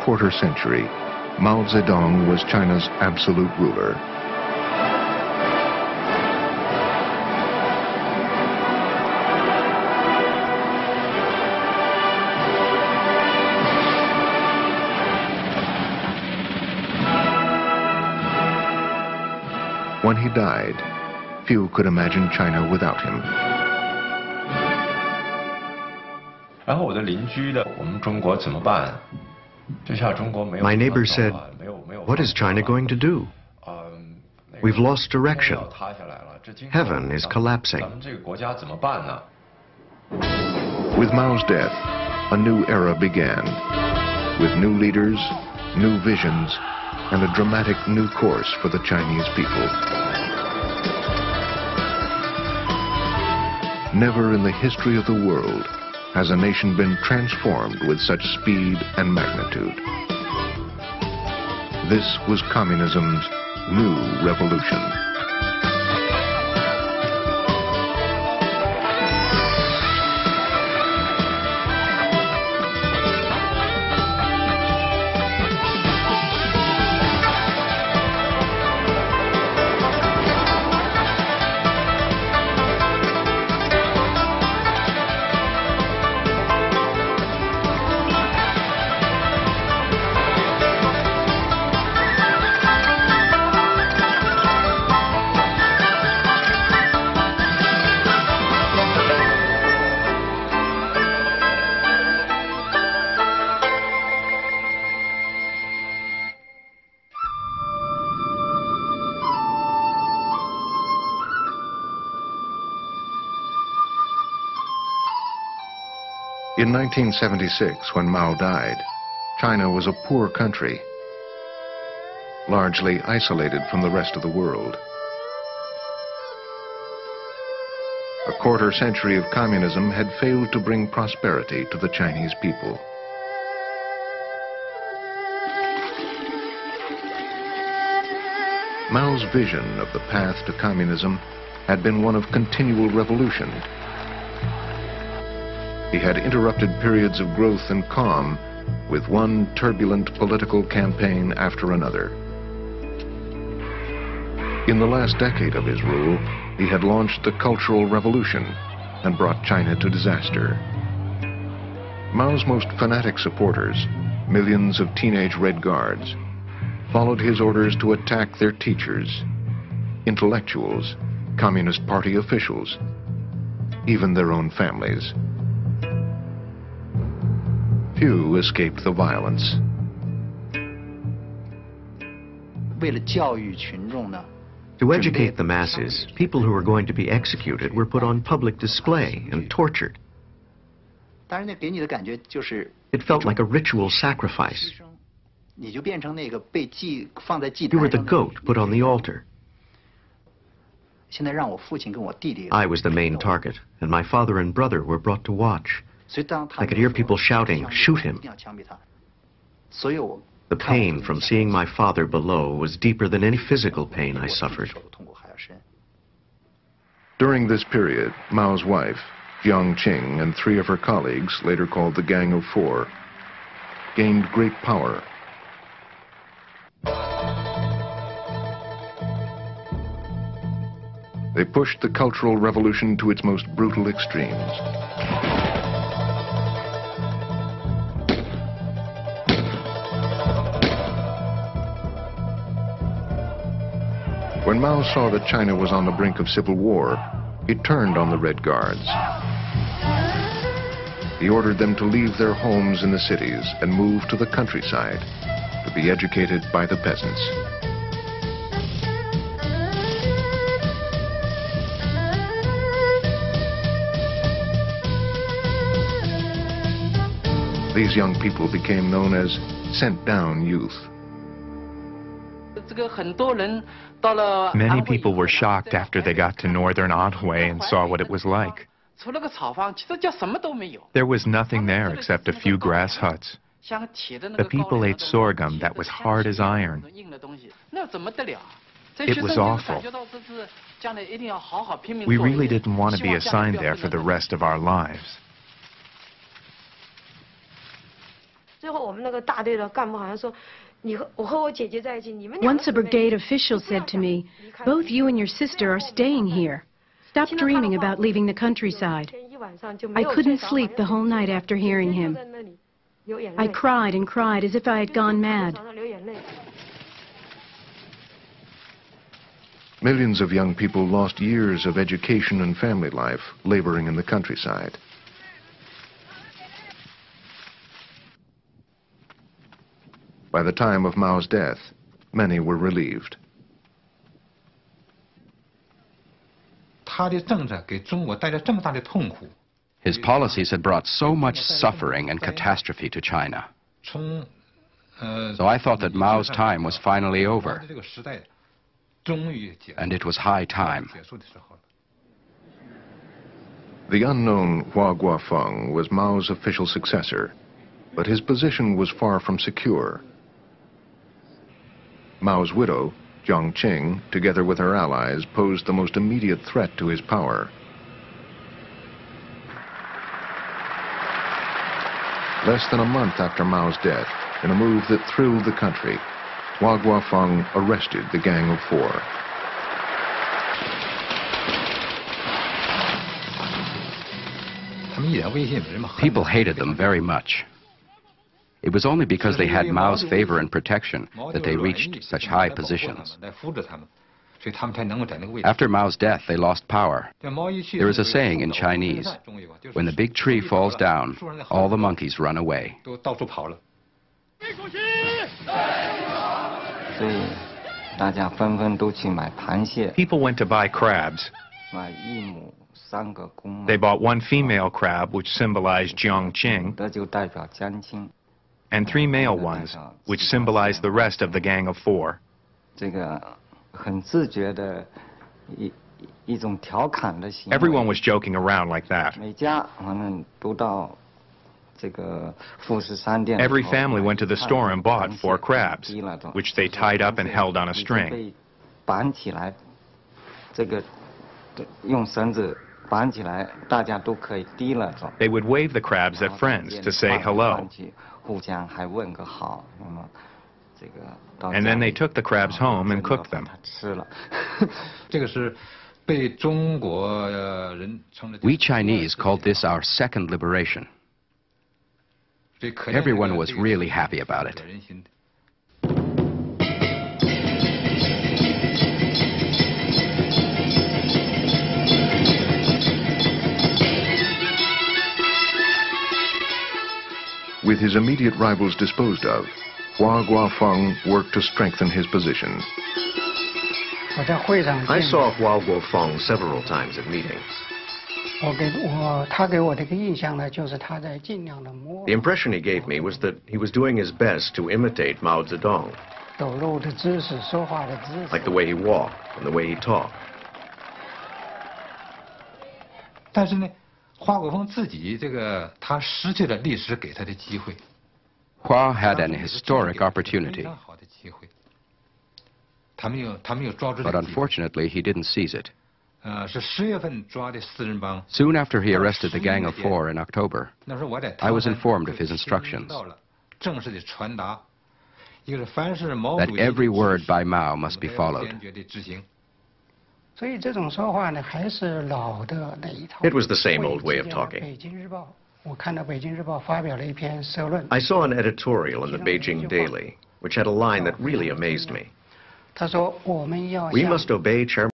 quarter century, Mao Zedong was China's absolute ruler. When he died, few could imagine China without him. My neighbor said, "What is China going to do? We've lost direction. Heaven is collapsing." With Mao's death, a new era began, with new leaders, new visions, and a dramatic new course for the Chinese people. Never in the history of the world has a nation been transformed with such speed and magnitude. This was communism's new revolution. In 1976, when Mao died, China was a poor country, largely isolated from the rest of the world. A quarter century of communism had failed to bring prosperity to the Chinese people. Mao's vision of the path to communism had been one of continual revolution. He had interrupted periods of growth and calm with one turbulent political campaign after another. In the last decade of his rule, he had launched the Cultural Revolution and brought China to disaster. Mao's most fanatic supporters, millions of teenage Red Guards, followed his orders to attack their teachers, intellectuals, Communist Party officials, even their own families. Few escaped the violence. To educate the masses, people who were going to be executed were put on public display and tortured. It felt like a ritual sacrifice. You were the goat put on the altar. I was the main target, and my father and brother were brought to watch. I could hear people shouting, "Shoot him." The pain from seeing my father below was deeper than any physical pain I suffered. During this period, Mao's wife, Jiang Qing, and 3 of her colleagues, later called the Gang of Four, gained great power. They pushed the Cultural Revolution to its most brutal extremes. When Mao saw that China was on the brink of civil war, he turned on the Red Guards. He ordered them to leave their homes in the cities and move to the countryside to be educated by the peasants. These young people became known as sent-down youth. Many people were shocked after they got to northern Anhui and saw what it was like. There was nothing there except a few grass huts. The people ate sorghum that was hard as iron. It was awful. We really didn't want to be assigned there for the rest of our lives. Once a brigade official said to me, "Both you and your sister are staying here. Stop dreaming about leaving the countryside." I couldn't sleep the whole night after hearing him. I cried and cried as if I had gone mad. Millions of young people lost years of education and family life laboring in the countryside. By the time of Mao's death, many were relieved. His policies had brought so much suffering and catastrophe to China. So I thought that Mao's time was finally over, and it was high time. The unknown Hua Guofeng was Mao's official successor, but his position was far from secure. Mao's widow, Jiang Qing, together with her allies, posed the most immediate threat to his power. Less than a month after Mao's death, in a move that thrilled the country, Hua Guofeng arrested the Gang of Four. People hated them very much. It was only because they had Mao's favor and protection that they reached such high positions. After Mao's death, they lost power. There is a saying in Chinese, when the big tree falls down, all the monkeys run away. People went to buy crabs. They bought one female crab, which symbolized Jiang Qing, and 3 male ones, which symbolized the rest of the Gang of Four. Everyone was joking around like that. Every family went to the store and bought 4 crabs, which they tied up and held on a string. They would wave the crabs at friends to say hello. And then they took the crabs home and cooked them. We Chinese called this our second liberation. Everyone was really happy about it. With his immediate rivals disposed of, Hua Guofeng worked to strengthen his position. I saw Hua Guofeng several times at meetings. The impression he gave me was that he was doing his best to imitate Mao Zedong, like the way he walked and the way he talked. Hua had an historic opportunity, but unfortunately he didn't seize it. Soon after he arrested the Gang of Four in October, I was informed of his instructions that every word by Mao must be followed. It was the same old way of talking. I saw an editorial in the Beijing Daily, which had a line that really amazed me. We must obey Chairman